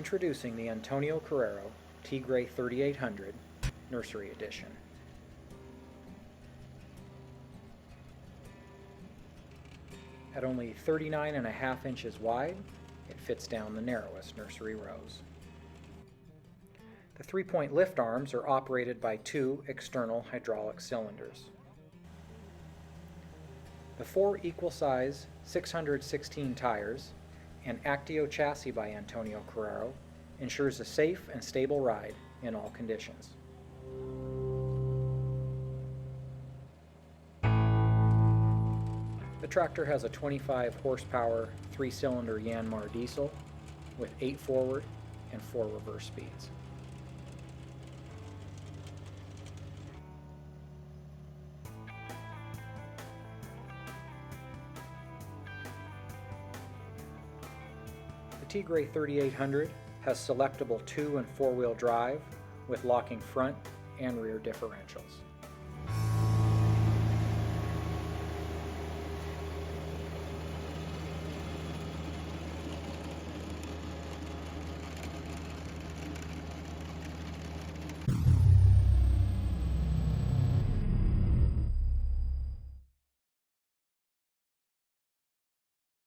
Introducing the Antonio Carrero Tigre 3800 Nursery Edition. At only 39.5 inches wide, it fits down the narrowest nursery rows. The 3-point lift arms are operated by 2 external hydraulic cylinders. The 4 equal-size 616 tires and Actio chassis by Antonio Carrero ensures a safe and stable ride in all conditions. The tractor has a 25 horsepower 3-cylinder Yanmar diesel with 8 forward and 4 reverse speeds. The Tigre 3800 has selectable 2- and 4-wheel drive with locking front and rear differentials.